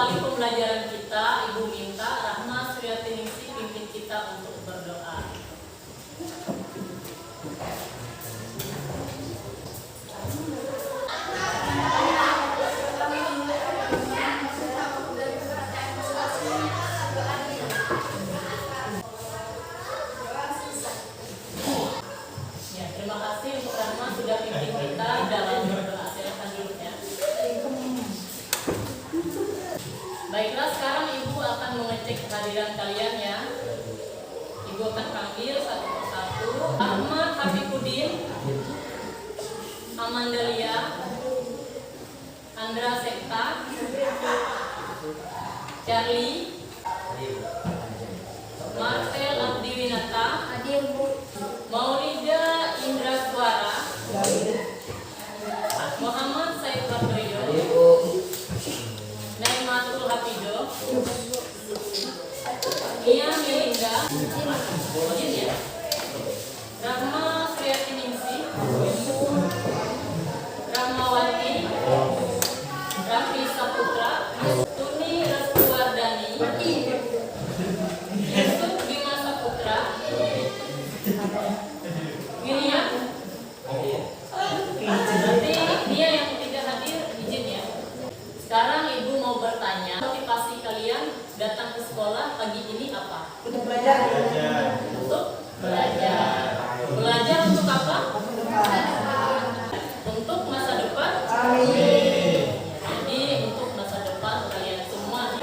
mengawali pembelajaran kita, Ibu minta Rahma Suryaningsih pimpin kita untuk berdoa. Ya, terima kasih untuk Rahma sudah pimpin kita dalam berdoa. Silakan dulu ya. Baiklah, sekarang Ibu akan mengecek kehadiran kalian ya. Ibu akan panggil satu persatu. Ahmad Habibudin, Amandalia, Andra Sekta, Charlie, Marcel Abdiwinata, Maulida Indra Suara, Muhammad Said Abdoyo, Naimatul Hafido, Nia Melinda, ya. Rahma Suryaningsih, Rahmawati, Raffi Saputra, Tuni Restuwardani, Yusuf Bima Saputra, William. Nanti dia yang tidak hadir izin ya. Sekarang Ibu mau bertanya, motivasi kalian datang ke sekolah pagi ini apa? Untuk belajar. Untuk belajar. Belajar untuk apa? Untuk masa depan. Amin. Jadi untuk masa depan kalian semua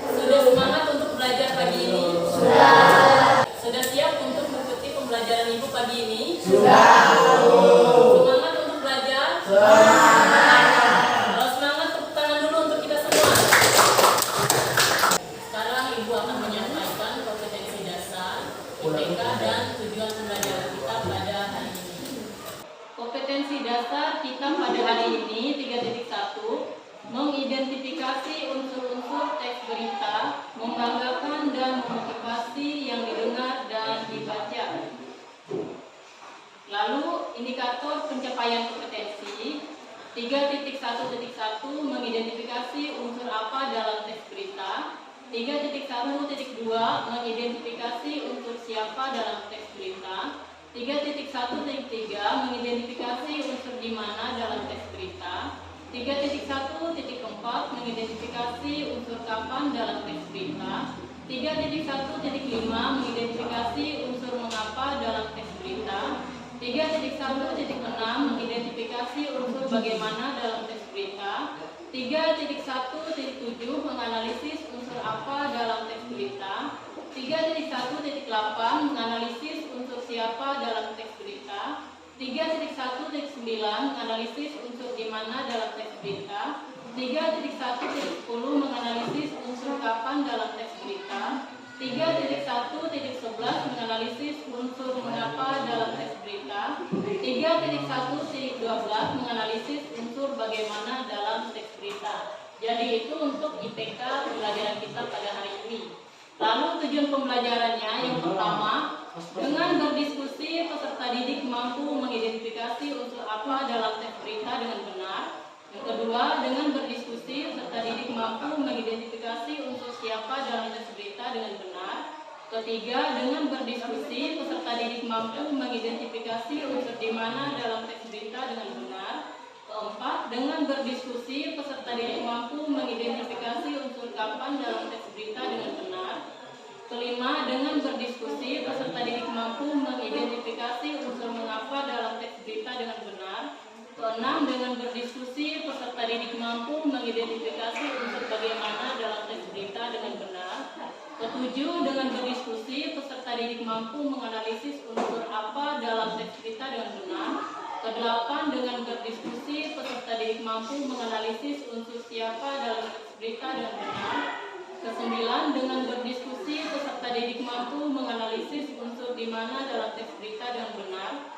sudah semangat untuk belajar pagi ini? Sudah. Sudah siap untuk mengikuti pembelajaran Ibu pagi ini? Sudah. Semangat untuk belajar? Kalau semangat, tepuk tangan dulu untuk kita semua. Sekarang Ibu akan menyampaikan kompetensi dasar IPK dan tujuan pembelajaran kita pada hari ini. Kompetensi dasar kita pada hari ini 3.1, mengidentifikasi unsur-unsur teks berita, membanggakan dan memotivasi yang didengar dan dibaca. Lalu indikator pencapaian kompetensi 3.1.1, mengidentifikasi unsur apa dalam teks berita. 3.1.2, mengidentifikasi unsur siapa dalam teks berita. 3.1.3, mengidentifikasi unsur di mana dalam teks berita. 3.1.4, mengidentifikasi unsur kapan dalam teks berita. 3.1.5, mengidentifikasi unsur mengapa dalam teks berita. 3.1.6, mengidentifikasi unsur bagaimana dalam teks berita. 3.1.7, menganalisis unsur apa dalam teks berita. 3.1.8, menganalisis unsur siapa dalam teks berita. 3.1.9, menganalisis unsur di mana dalam teks berita. 3.1.10, menganalisis unsur kapan dalam teks berita. 3.1.11, menganalisis unsur mengapa dalam teks berita. 3.1.12, menganalisis unsur bagaimana dalam teks berita. Jadi itu untuk IPK pembelajaran kita pada hari ini. Lalu tujuan pembelajarannya yang pertama, dengan berdiskusi peserta didik mampu mengidentifikasi unsur apa dalam teks berita dengan benar. Yang kedua, dengan berdiskusi peserta didik mampu mengidentifikasi unsur siapa dalam teks berita dengan benar. Ketiga, dengan berdiskusi peserta didik mampu mengidentifikasi unsur di mana dalam teks berita dengan benar. Keempat, dengan berdiskusi peserta didik mampu mengidentifikasi unsur kapan dalam teks berita dengan benar. Kelima, dengan berdiskusi peserta didik mampu mengidentifikasi unsur mengapa dalam teks berita dengan benar. Keenam, dengan berdiskusi peserta didik mampu mengidentifikasi unsur bagaimana dalam teks berita dengan benar. Ketujuh, dengan berdiskusi peserta didik mampu menganalisis unsur apa dalam teks berita dengan benar. Kedelapan, dengan berdiskusi peserta didik mampu menganalisis unsur siapa dalam teks berita dengan benar. Kesembilan, dengan berdiskusi peserta didik mampu menganalisis unsur di mana dalam teks berita dengan benar.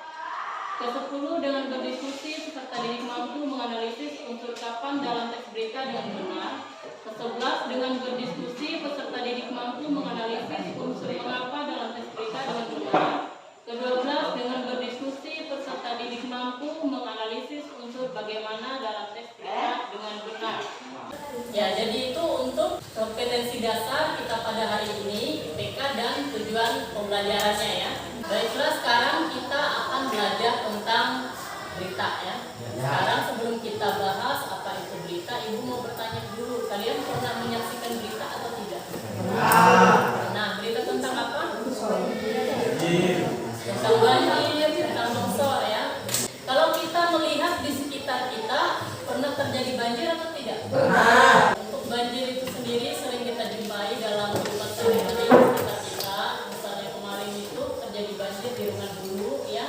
Kesepuluh, dengan berdiskusi peserta didik mampu menganalisis unsur kapan dalam teks berita dengan benar. Kesebelas, dengan berdiskusi peserta didik mampu menganalisis unsur mengapa dalam teks berita dengan benar. Kedua-belas, dengan berdiskusi peserta didik mampu menganalisis unsur bagaimana dalam teks berita dengan benar. Ya, jadi itu untuk kompetensi dasar kita pada hari ini, IPK dan tujuan pembelajarannya ya. Baiklah, sekarang kita akan belajar tentang berita ya. Sekarang sebelum kita bahas apa itu berita, Ibu mau bertanya dulu, kalian pernah menyaksikan berita atau tidak? Nah, berita tentang apa? Tentang banjir, tentang longsor ya. Kalau kita melihat di sekitar kita, pernah terjadi banjir atau tidak? Pernah. Untuk banjir itu sendiri sering kita jumpai dalam kehidupan sehari-hari di sekitar kita. Misalnya kemarin itu terjadi banjir di Rungan Hulu ya,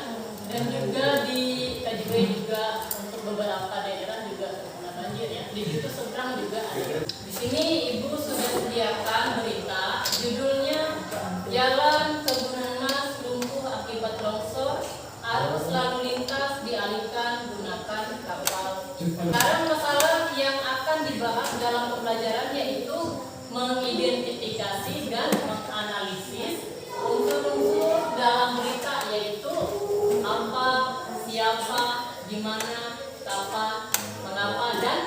dan juga di KJB juga untuk beberapa daerah juga terkena banjir ya. Di situ seberang juga ada. Di sini Ibu sudah sediakan berita, judulnya Jalan ke Gunung Mas lumpuh akibat longsor, arus lalu lintas dialihkan gunakan kapal. Sekarang masalah yang akan dibahas dalam pembelajaran yaitu mengidentifikasi dan menganalisis unsur-unsur dalam berita, yaitu apa, siapa, di mana, kapan, mengapa, dan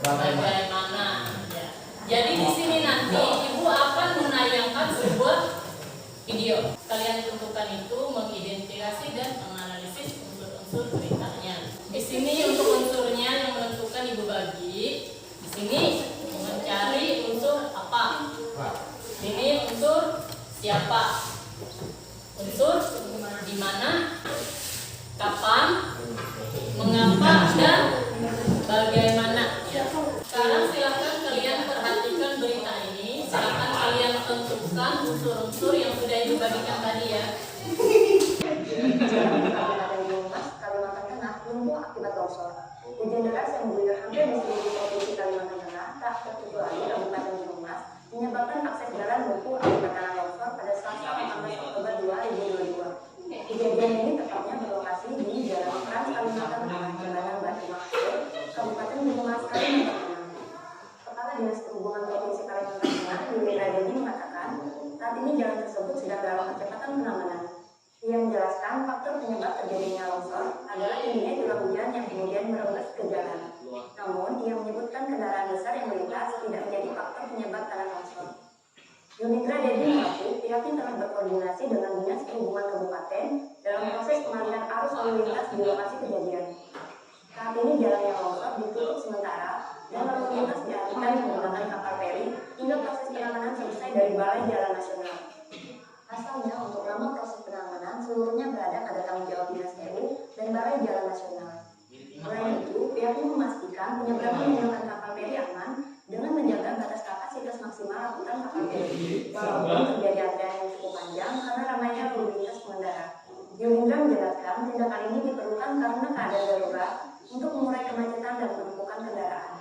bagaimana. Ya. Jadi di sini nanti Ibu akan menayangkan sebuah video. Kalian tentukan itu mengidentifikasi dan menganalisis unsur-unsur beritanya. Di sini untuk unsurnya yang menentukan Ibu bagi. Di sini mencari unsur apa. Di sini unsur siapa. Unsur di mana, kapan, mengapa, dan bagaimana. Ya. Sekarang silakan kalian perhatikan berita ini. Silakan kalian tentukan unsur-unsur yang sudah Ibu bagikan tadi ya. Kabupaten Gunung Mas, Kalimantan Tengah lumpuh akibat longsor. Hujan deras yang mengguyur hampir di seluruh provinsi Kalimantan Tengah, tak terkecuali Kabupaten Gunung Mas, menyebabkan akses jalan lumpuh akibat tanah longsor pada Selasa 14 Oktober 2022. Kejadian ini tepatnya berlokasi di Jalan Trans Kalimantan Tengah, Jembatan Batu Maksud, Kabupaten Gunung Mas, Kalimantan Tengah. Kepala Dinas Perhubungan Provinsi Kalimantan Tengah, Yuli Radeni mengatakan, saat ini jalan tersebut sedang dalam percepatan penanganan. Ia menjelaskan faktor penyebab terjadinya longsor adalah tingginya curah hujan yang kemudian merembes ke jalan. Namun, ia menyebutkan kendaraan besar yang melintas tidak menjadi faktor penyebab tanah longsor. Yunitra Dedi mengaku pihaknya telah berkoordinasi dengan Dinas Perhubungan Kabupaten dalam proses pengalihan arus lalu lintas di lokasi kejadian. Saat ini jalan yang longsor ditutup sementara dan lalu lintas dialihkan menggunakan kapal feri hingga proses penanganan selesai dari Balai Jalan Nasional. Asalnya, untuk lama proses penanganan seluruhnya berada pada tanggung jawab Dinas PU dan Balai Jalan Nasional. Selain itu, pihaknya memastikan penyeberangan menggunakan kapal feri aman dengan menjaga batas kapasitas maksimal angkutan kapal feri, walaupun terjadi antrian yang cukup panjang karena ramainya lalu lintas pengendara. Yulindra menjelaskan tindakan ini diperlukan karena keadaan darurat untuk mengurai kemacetan dan penumpukan kendaraan.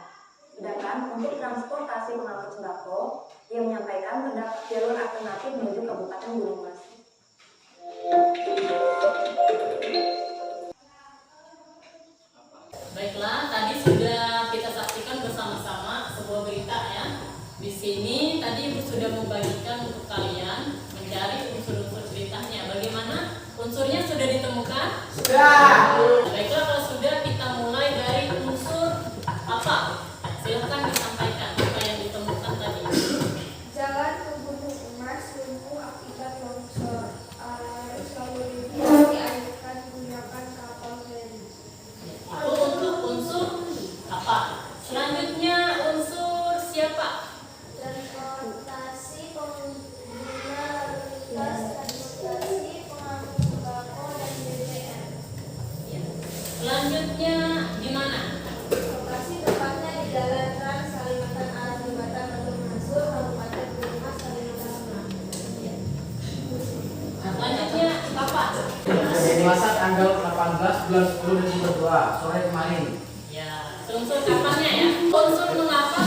Sedangkan untuk transportasi pengangkut sembako, ia menyampaikan terdapat jalur alternatif menuju Kabupaten Gunung Mas. Baiklah, tadi sudah kita saksikan bersama-sama sebuah berita ya. Di sini tadi Ibu sudah membagikan untuk kalian mencari unsur-unsur beritanya. Bagaimana? Unsurnya sudah ditemukan? Sudah. Baiklah, kalau sudah kita mulai dari unsur apa? Silahkan disampaikan apa yang ditemukan tadi. Jalan ke Gunung Mas lumpuh akibat longsor. Arus lalu lintas dialihkan menggunakan kapal feri. Itu untuk unsur apa? Selanjutnya unsur siapa? Transportasi pengguna lalu lintas, transportasi pengangkut sembako dan BBM. Ya. Selanjutnya di mana? Lokasi tepatnya di Jalan Trans Kalimantan arah Jembatan Batu Maksud, Kabupaten Gunung Mas, Kalimantan Tengah. Selanjutnya kapan? Jadi masa tanggal 18 bulan 10 2022 sore kemarin. Ya, unsur kapannya ya? Unsur mengapa?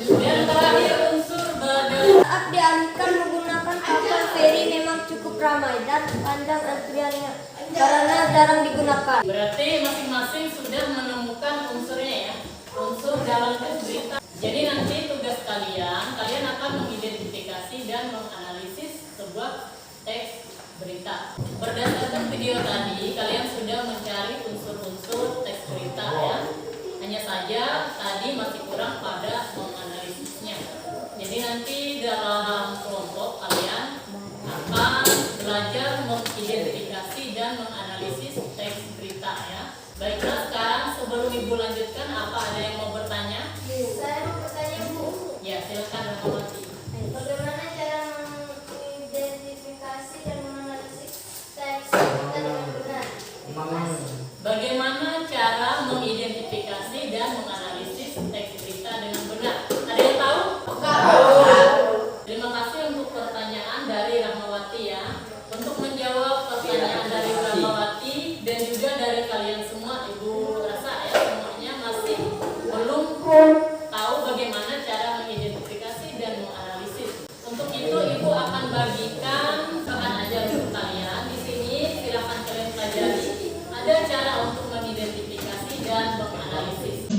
Dan terakhir unsur bagaimana? Saat dialihkan menggunakan kapal feri memang cukup ramai dan panjang antriannya karena jarang digunakan. Berarti masing-masing sudah menemukan unsurnya ya, unsur dalam teks berita. Jadi nanti tugas kalian akan mengidentifikasi dan menganalisis sebuah teks berita. Berdasarkan video tadi, kalian sudah mencari unsur-unsur teks berita ya. tadi masih kurang pada menganalisisnya. Jadi nanti dalam kelompok kalian akan belajar mengidentifikasi dan menganalisis teks berita ya. Baiklah, sekarang sebelum Ibu lanjutkan, apa ada yang mau bertanya? Saya mau bertanya, Bu. Ya, silakan Rahmawati. Bagaimana cara mengidentifikasi dan menganalisis teks berita dengan benar? Terima kasih. Bagaimana cara mengidentifikasi dan menganalisis teks berita dengan benar? Ada yang tahu? Terima kasih untuk pertanyaan dari Rahmawati ya. Untuk menjawab pertanyaan dari Rahmawati dan juga dari kalian semua, Ibu rasa ya semuanya masih belum tahu bagaimana cara mengidentifikasi dan menganalisis. Untuk itu Ibu akan bagikan bahan ajar untuk kalian. Di sini silakan kalian pelajari. Ada cara untuk mengidentifikasi dan menganalisis.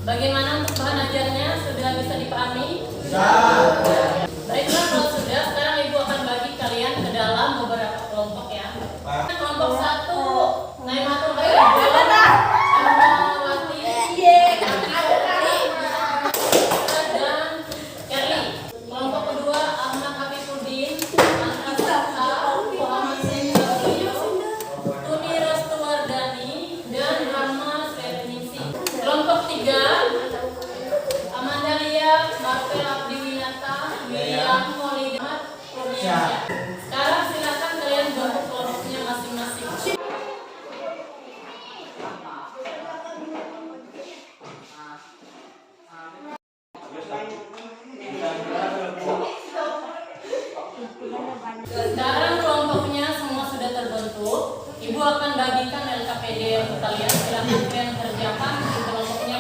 Bagaimana untuk bahan ajarnya? Sudah bisa dipahami? Baiklah, kalau sudah, sekarang Ibu akan bagi kalian ke dalam beberapa kelompok ya. Kelompok 1, Naimatul Khair, Rahmawati, dan Kerly. Kelompok kedua, Ahmad Hafifuddin, Antasasa, Muhammad Sendawio, Tuni Restuwardani, dan Rahma Sreningsi. Kelompok 3, Amanda Lia, Marvel Abdiwinata, William Molidat, Kurniasyah. Sekarang silakan kalian bentuk kelompoknya masing-masing. Sekarang kelompoknya semua sudah terbentuk. Ibu akan bagikan LKPD untuk kalian. Silakan kalian kerjakan di kelompoknya.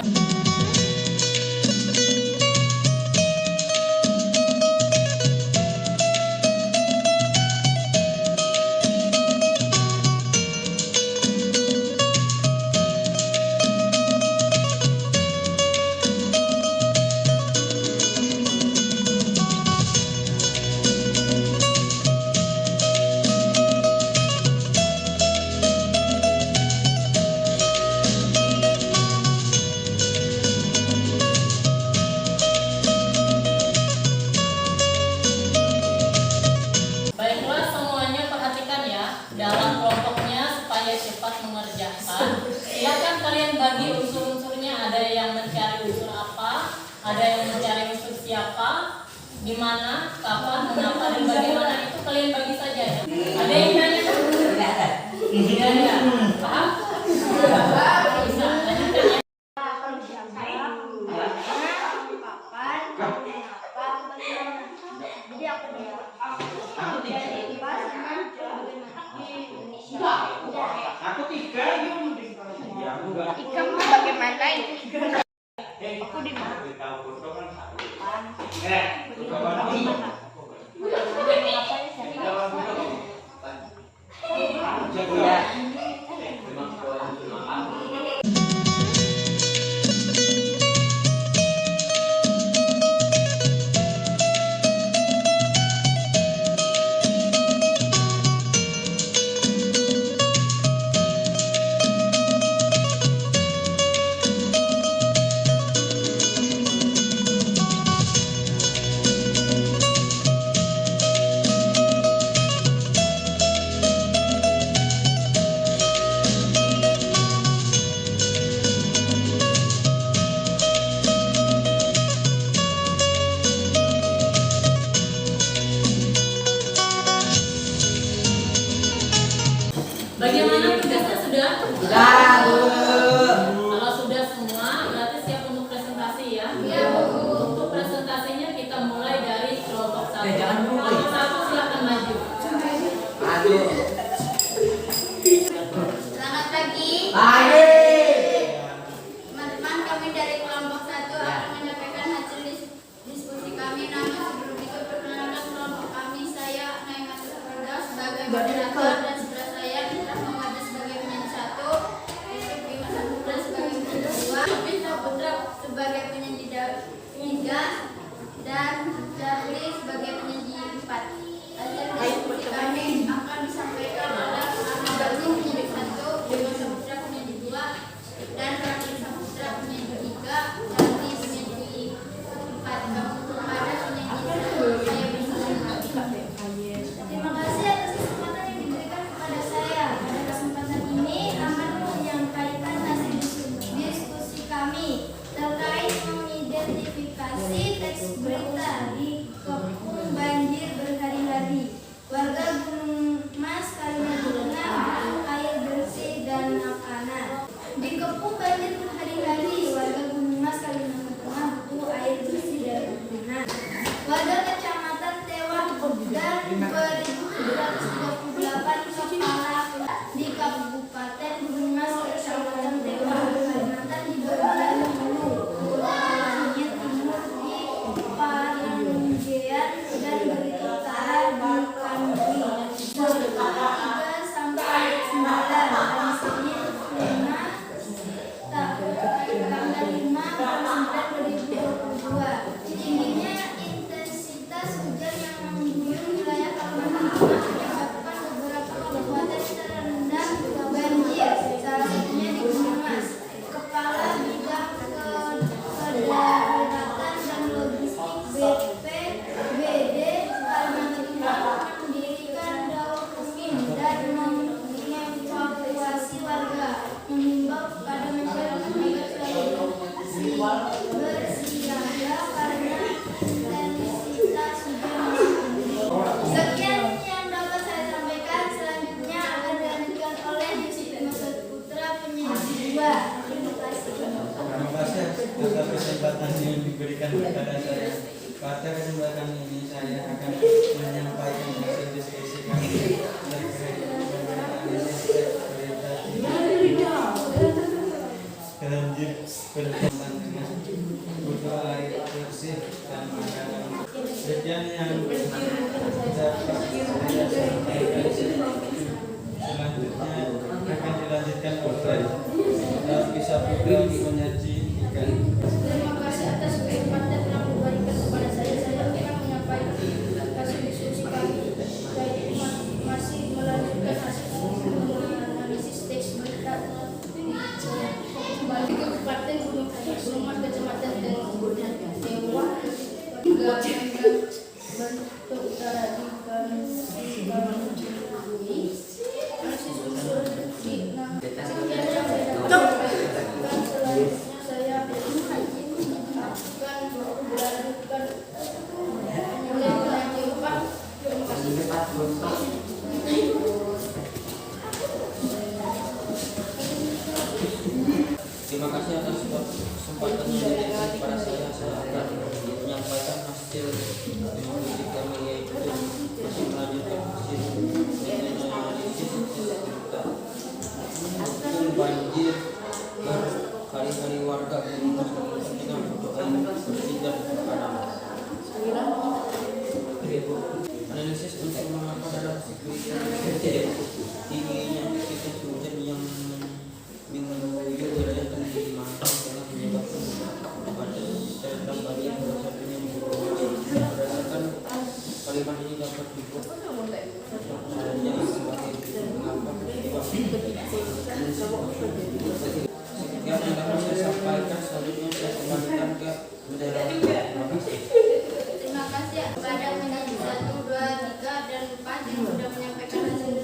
Baiklah, semuanya perhatikan ya dalam kelompoknya supaya cepat mengerjakan. Silakan kalian bagi unsur-unsurnya. Ada yang mencari unsur apa, ada yang mencari unsur siapa, di mana, kapan, mengapa, dan bagaimana, itu kalian bagi saja ya. Ada yang nanya? Tidak ada. Paham? Bisa. Lanjutkan ya. Aku 3 yuk. Kamu bagaimana itu? Aku di mana? Sudah, Bu. Kalau sudah semua, berarti siap untuk presentasi ya? Untuk presentasinya kita mulai dari kelompok 1. Jangan dulu. Kelompok 1 silakan maju. Maju. Selamat pagi. Pagi. Teman-teman, kami dari kelompok 1 akan menyampaikan hasil diskusi kami. Namun sebelum itu perkenalkan kelompok kami. Saya Naimatul Firdaus sebagai moderator dan sebelah saya Indra Muhammad sebagai penyanyi 1, Yusuf Bima Saputra sebagai penyanyi 2, Bin Saputra sebagai penyanyi 3, dan Charlie sebagai penyanyi 4. Hasil diskusi kami akan disampaikan oleh Ahmad Abdi penyanyi 1, Bima Saputra penyanyi 2, dan Raffi Saputra penyanyi 3, Charlie penyanyi 4. Kamu kepada penyanyi 1, saya bersama. Terima kasih atas kesempatan yang diberikan kepada saya. Pada kesempatan ini akan menyampaikan hasil diskusi kami terkait mengidentifikasi teks berita di Kepung Banjir Berhari-hari. Warga Gunung Mas, Kalimantan Tengah butuh air bersih dan makanan. Di Kepung Banjir Berhari-hari, warga Gunung Mas, Kalimantan Tengah butuh air bersih dan makanan. Warga Kecamatan Tewah dan 2.738 kepala di Kabupaten Gunung Mas, Kecamatan Tewah, Kalimantan di bagian hulu, Langit Timur di Paranggean dan Berita Utara di Kandui. 3 sampai 9 hari Senin 5 tanggal 5 bulan 9 2022. Tingginya intensitas hujan yang mengguyur wilayah Kalimantan Tengah menyebabkan beberapa kabupaten terendam banjir, salah satunya di Gunung Mas. Kepala Bidang Kedaruratan dan Logistik BPBD Kalimantan Tengah mendirikan daur umin dan mengevakuasi warga, mengimbau kepada masyarakat agar selalu bersiaga karena intensitas hujan masih tinggi. Sekian yang dapat saya sampaikan. Selanjutnya akan dilanjutkan oleh Yusuf Bima Saputra penyanyi 2. Terima kasih. Terima kasih atas kesempatan yang diberikan kepada saya. Pada kesempatan ini saya akan menyampaikan hasil diskusi kami terkait analisis teks berita banjir berkembang dengan butuh air bersih dan makanan. Sekian yang dapat saya sampaikan. Selanjutnya akan dilanjutkan oleh Raffi Saputra penyanyi 3. Terima kasih atas kesempatan yang diberikan kepada saya. Saya akan menyampaikan hasil diskusi kami. Saya masih melanjutkan hasil analisis teks berita kembali ke Kabupaten Gunung Mas, Kecamatan Tewah, 3 Berita Utara di Kandui. Analisis unsur di sekian yang saya dapatkan. Selanjutnya saya akan melanjutkan mulai penyanyi 4. Terima kasih. Terima kasih atas kesempatan yang diberikan kepada saya. Saya akan menyampaikan hasil diskusi kami, yaitu masih melanjutkan hasil analisis berita Kepung banjir berhari-hari, warga Gunung Mas Kalimantan Tengah butuh air bersih dan makanan. Analisis untuk mengapa dalam berita tingginya intensitas hujan yang mengguyur wilayah Kalimantan telah menyebabkan pada terendam banjir, salah satunya di Gunung Mas. Berdasarkan kalimat ini dapat dibuat menjadi sebagai mengapa peristiwa sekian yang dapat saya sampaikan. Selanjutnya saya kembalikan ke moderator. Terima kasih. Terima kasih kepada penyanyi 1, 2, 3, dan 4 yang sudah menyampaikan hasil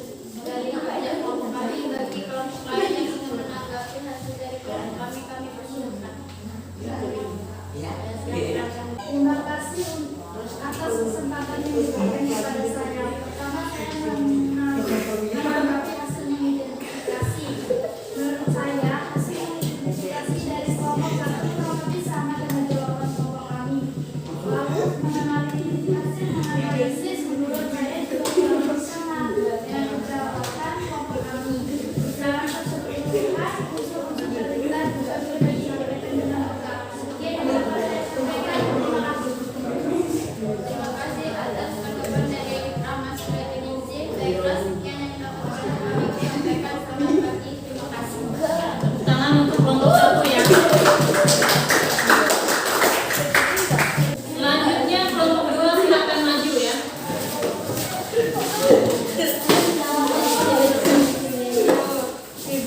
dari kerja kelompok kami. Bagi kelompok lain yang ingin menanggapi hasil dari kelompok kami persilahkan. Terima kasih atas kesempatan yang diberikan kepada saya. Pertama, saya menanggapi hasil mengidentifikasi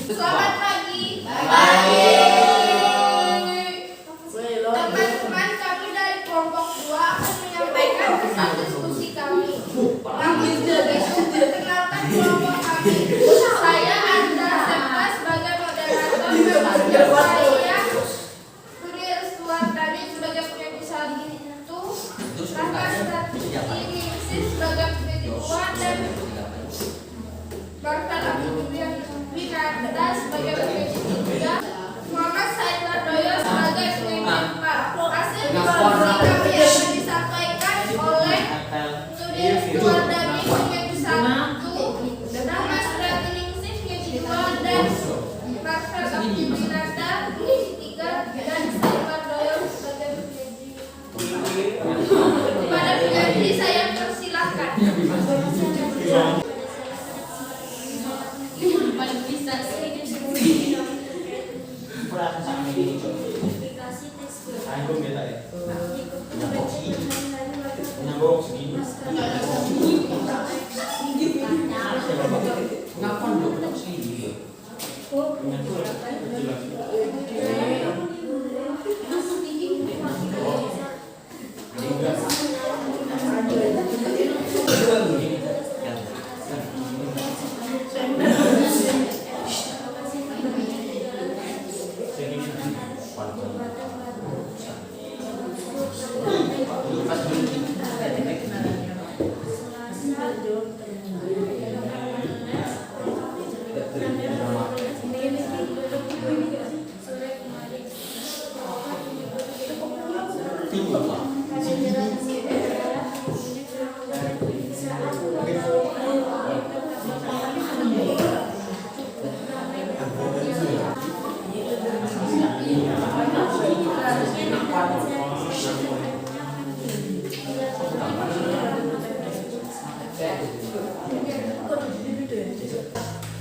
Selamat pagi. Teman-teman, kami dari kelompok 2 akan menyampaikan pesan diskusi kami. Kami perkenalkan kelompok kami. Saya Anda Septa sebagai moderator dan saya Turi Restuardani sebagai penyanyi satu, Raka Ningsih sebagai penyanyi 2 dan Barkan Abidian Winata sebagai penyanyi 3, Muhammad Said Lardoyo sebagai penyanyi 4. Hasil diskusi kami akan disampaikan oleh Turi Restuardani penyanyi 1, Rahmas Rati Ningsih penyanyi 2 dan Barkan Abidian Winata penyanyi 3 dan Said Lardoyo sebagai penyanyi 4. Kepada penyanyi saya persilahkan.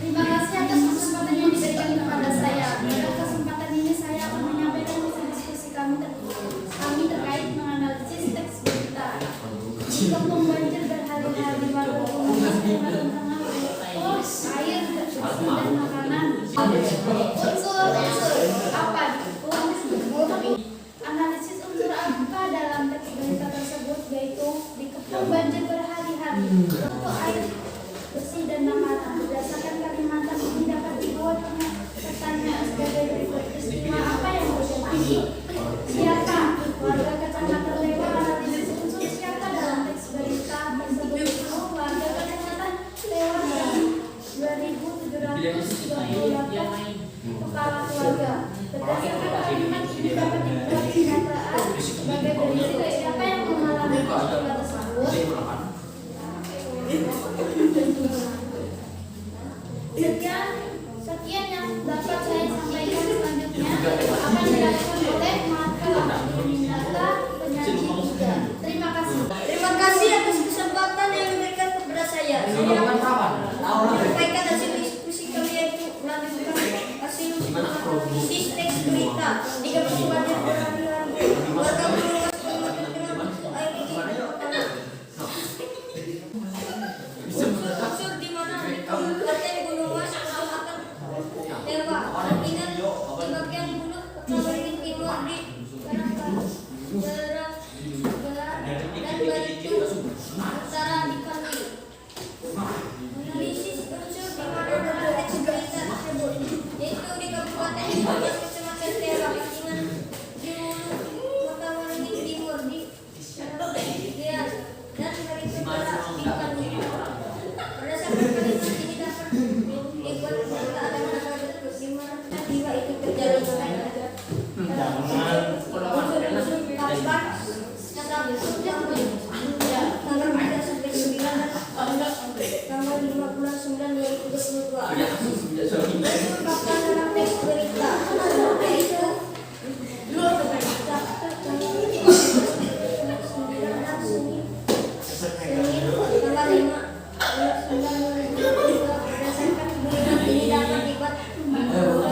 Terima kasih atas kesempatan yang diberikan kepada saya. Pada kesempatan ini saya akan menyampaikan diskusi kami terkait menganalisis teks berita. Jika pembanjir berhari-hari warga Banyumas tengah air, bersih dan makanan. Unsur apa? Analisis unsur apa dalam teks berita tersebut, yaitu dikepung banjir berhari-hari untuk air bersih dan makanan. Berdasarkan Kalimantan ini dapat dibuat pertanyaan sebagai berikut. Peristiwa apa yang terjadi? Siapa? Warga kecamatan Lewa. Analisis unsur siapa dalam teks berita tersebut? Warga kecamatan Lewa yang 2.728 kepala keluarga. Berdasarkan kalimat ini dapat dibuat pernyataan sebagai berikut. Siapa yang mengalami peristiwa tersebut? Sekian yang dapat saya sampaikan. Selanjutnya akan dilakukan oleh Maka Minata penyanyi 3. Terima kasih. Terima kasih atas kesempatan yang diberikan kepada saya. Saya menyampaikan hasil diskusi kami, yaitu melanjutkan hasil analisis teks berita. Jika pembanjir berhari-hari warga Banyumas dengan untuk air di tanah. Unsur di mana di Kabupaten Gunung Mas, Kecamatan Lewa, Sampingan, di bagian hulu, bagian timur di Karangkang, dan Baritu, utara di Kanwil. Analisis unsur di mana dalam teks berita tersebut, yaitu di Kabupaten Gunung Mas, Kecamatan Lewa, Sampingan, di hulu, kota Waringin timur di Karangkang, dan Baritu utara di Kanwil. Berdasarkan kalimat ini dapat dibuat pernyataan tersebut di mana peristiwa itu terjadi. Tanggal 3 sampai 9 tanggal 5 bulan 9 2022. Ungkapkan dalam teks berita yaitu tanggal 5 berdasarkan berita ini dapat dibuat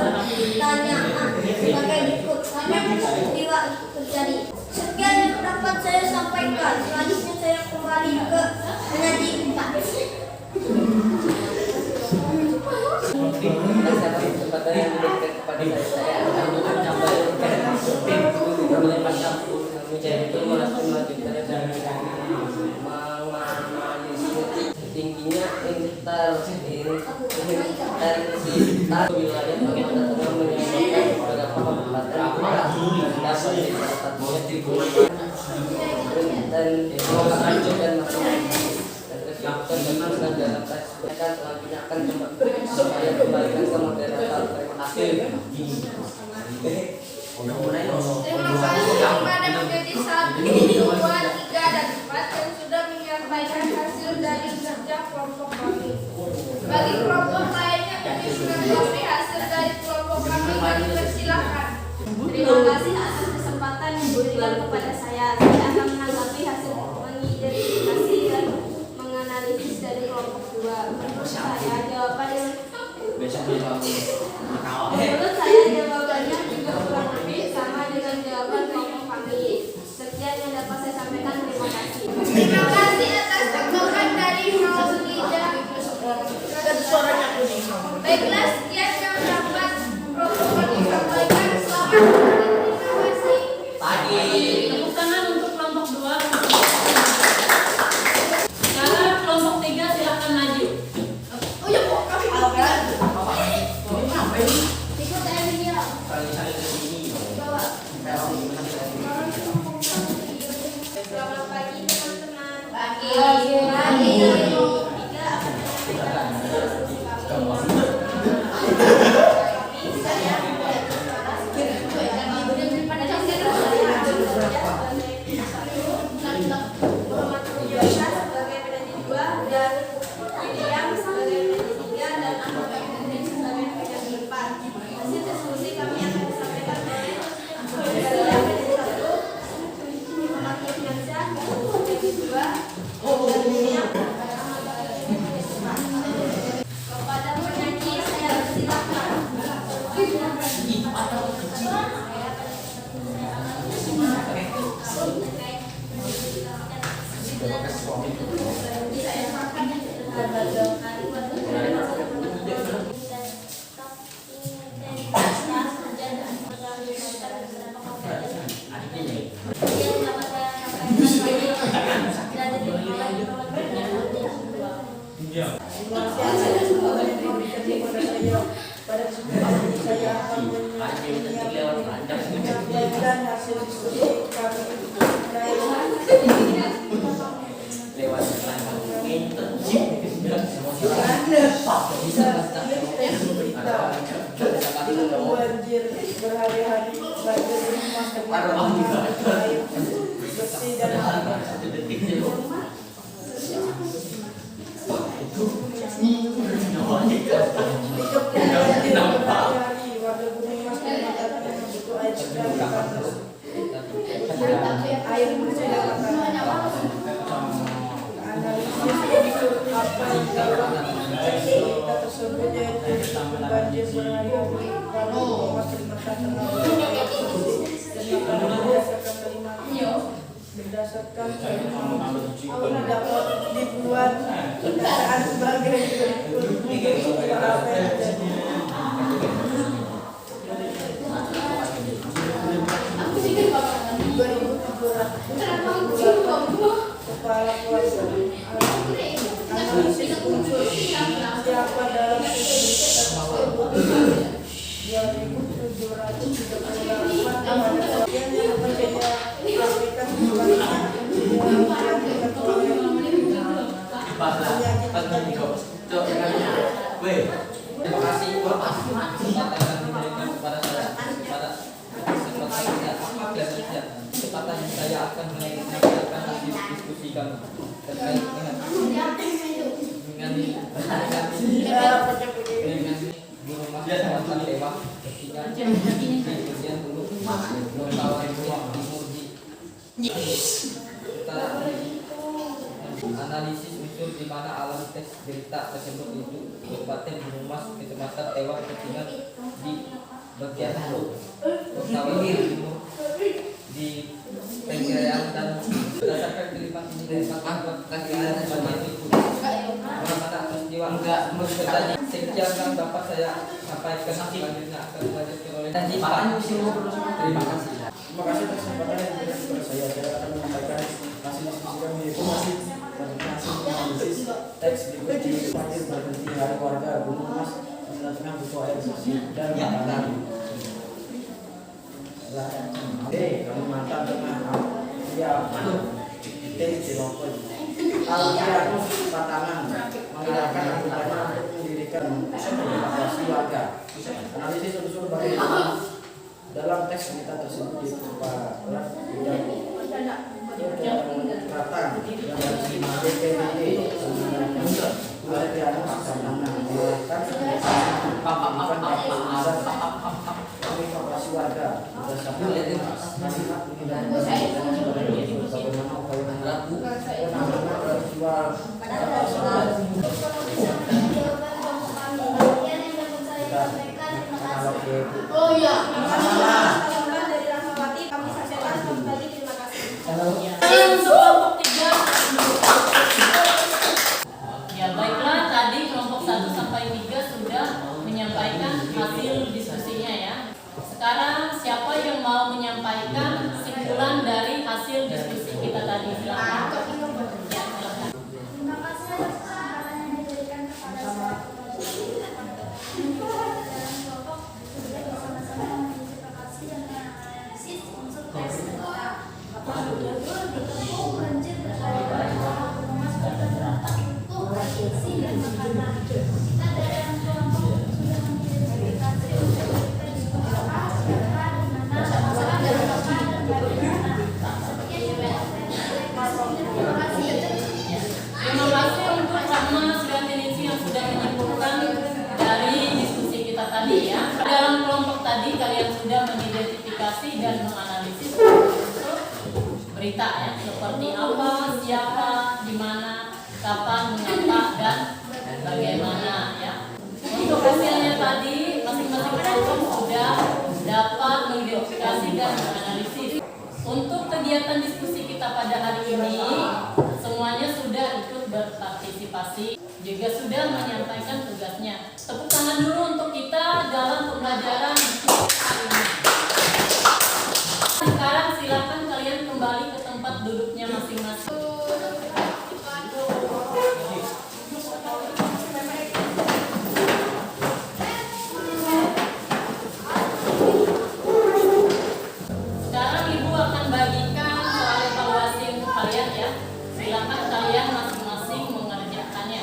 pertanyaan sebagai berikut. Mana peristiwa itu terjadi? Sekian yang dapat saya sampaikan. Selanjutnya saya kembali ke penyanyi 4. saudara yang dekat kepada saya akan menyampaikan melepaskan menjadi melanjutkan dan menganalisis tingginya intensitas wilayah bagaimana tengah menyebabkan beberapa pembelajaran dapat dicatatnya dan mengacu dan dan dalam tes akan selanjutnya akan supaya kembalikan ke moderator. Terima kasih. Terima kasih kepada menjadi 1, 2, 3, dan 4 yang sudah menyampaikan hasil dari kerja kelompok kami. Bagi kelompok lainnya yang mengetahui hasil dari kelompok kami, kami persilahkan. Terima kasih atas kesempatan yang diberikan kepada saya. Saya akan menanggapi hasil mengidentifikasi dan menganalisis dari kelompok 2. Menurut saya jawabannya juga kurang lebih sama dengan jawaban kelompok kami. Sekian yang dapat saya sampaikan. Terima kasih. Terima kasih atas tanggapan dari Maulida. Baiklah, sekian yang dapat kelompok kami sampaikan. Selamat. Terima kasih. Tepuk tangan untuk kelompok 2. Sekarang kelompok 3 silakan maju. Oh ya, Bu, kami Ikut Emilia. bawa. Selamat pagi teman-teman. Pagi. Tiga akan menyampaikan hasil diskusi kami. Saya pada hasil saya Muhammad Mujasa sebagai peneliti 2 dan William sebagai peneliti 3 dan Ahmad Hendrik sebagai peneliti 4. Hasil diskusi kami akan disampaikan oleh peneliti 1 Muhammad Mujasa peneliti 2 dan William kepada penyanyi saya persilakan. Pada kesempatan ini saya akan menyampaikan hasil diskusi kami banjir berhari-hari banjir rumah air bersih dan warga Gunung Mas menyatakan butuh air segar air bersih dan makanan. Analisis apa yang kita tersebut yaitu banjir berhari-hari warga Gunung Mas menyatakan dan makanan berdasarkan dapat dibuat kendaraan sebagai berikut apa yang terjadi. Kepala keluarga analisis unsur siapa dalam tersebut 2.738 yang menjadi sampaikan Terima kasih Bapak kesempatan diberikan kepada saya pada kesempatan yang saya akan menyampaikan hasil diskusi kami terkait dengan Gunung Mas Kecamatan Tewak ketika kemudian dulu Mentawai Buang Timur di analisis unsur di mana alam tes berita tersebut itu Kabupaten Gunung Mas Kecamatan Tewak ketika di bagian Mentawai Timur di Penggerean dan berdasarkan kelipat ini dari 4 angka kekiraan dan itu bagaimana peristiwa enggak terjadi sekian yang dapat saya sampaikan. Selanjutnya akan dilanjutkan oleh Dan Pak. terima kasih. Terima kasih atas kesempatan yang diberikan kepada saya. Saya akan menyampaikan hasil diskusi kami yaitu hasil analisis teks berikut di Parkir Berhenti Hari Warga Gunung Mas di tengah butuh air bersih dan makanan. Kalimantan Tengah ya Cilokon. Alkianus Patangan menggerakkan anggotanya untuk mendirikan evakuasi warga. Analisis unsur bagaimana dalam teks berita tersebut berupa Ratang dan DPD Alkianus Patangan evakuasi warga berdasarkan kalimat bagaimana upaya penanganan peristiwa Oh iya, dari Rahmawati kami sampaikan kembali terima kasih. Untuk kelompok 3. Ya baiklah, tadi kelompok 1 sampai 3 sudah menyampaikan hasil diskusinya ya. Sekarang siapa yang mau menyampaikan kesimpulan dari hasil diskusi kita tadi? Silakan. Ya, silakan. Terima kasih atas kesempatan yang diberikan kepada saya. Dalam kelompok kita bersama-sama mengantisipasi dan menganalisis unsur teks berita. Betul bertemu banjir berada gunung mas berdampak untuk isi dan makanan. Kita dari kelompok sudah mengidentifikasi unsur kita disebut apa, siapa, di mana, masalah dan apa dan bagaimana. Sekian juga. Terima kasih. Terima kasih untuk Rahma Sudantinisi yang sudah menyimpulkan dari diskusi kita tadi ya. Dalam kelompok tadi kalian sudah mengidentifikasi dan menganalisis unsur berita ya, seperti apa, siapa, di mana, kapan, mengapa, dan bagaimana ya. Untuk hasilnya tadi masing-masing kelompok sudah dapat mengidentifikasi dan menganalisis. Untuk kegiatan diskusi kita pada hari ini, semuanya sudah ikut berpartisipasi, juga sudah menyampaikan tugasnya. Tepuk tangan dulu untuk kita dalam pembelajaran hari ini. Sekarang silakan kalian kembali ke tempat duduknya masing-masing. Sekarang Ibu akan bagikan soal evaluasi untuk kalian ya. Silakan kalian masing-masing mengerjakannya.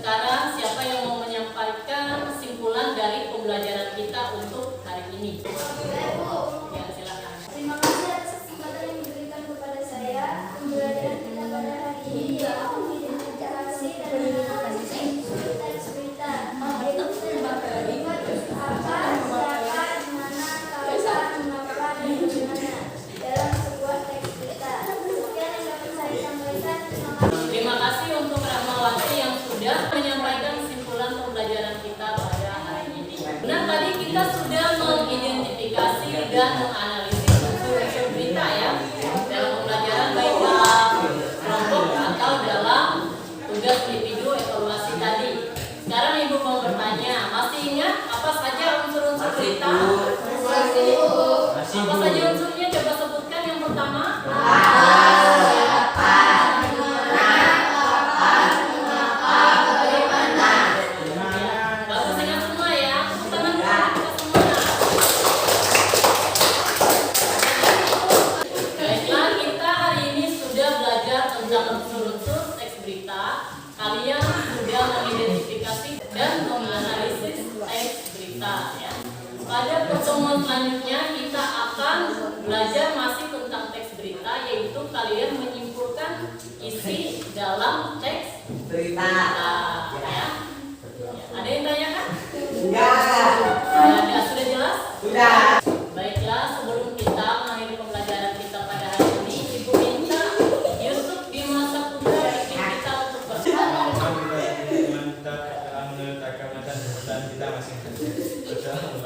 Sekarang siapa yang mau menyampaikan kesimpulan dari pembelajaran kita untuk hari ini? Ya, silakan. Terima kasih atas kesempatan yang diberikan kepada saya. Pembelajaran kita pada hari ini yaitu identifikasi dan analisis teks berita. Yaitu apa, siapa, di mana, kapan, mengapa, dan bagaimana dalam sebuah teks berita. Sekian yang dapat saya sampaikan. Terima kasih. Terima kasih untuk Rahmawati yang sudah menyampaikan kesimpulan pembelajaran kita pada hari ini. Nah, tadi kita sudah mengidentifikasi dan menganalisis unsur-unsur berita ya dalam pembelajaran baik dalam kelompok atau dalam tugas individu evaluasi tadi. Sekarang Ibu mau bertanya, masih ingat apa saja unsur-unsur berita? Apa saja unsurnya? Coba sebutkan yang pertama. Bagus ingat semua ya. Tepuk tangan dulu kita semua. Baiklah, kita hari ini sudah belajar tentang unsur-unsur teks berita. Kalian sudah mengidentifikasi dan menganalisis teks berita ya. Pada pertemuan selanjutnya kita akan belajar masih tentang teks berita, yaitu kalian menyimpulkan isi dalam teks berita ya. Ada yang tanyakan? Ada, sudah jelas? Baiklah, sebelum kita mengakhiri pembelajaran kita pada hari ini, Ibu minta Yusuf Bima Saputra pimpin kita untuk bersama. Alhamdulillah, kita telah meletakkan mata dan kita masing-masing.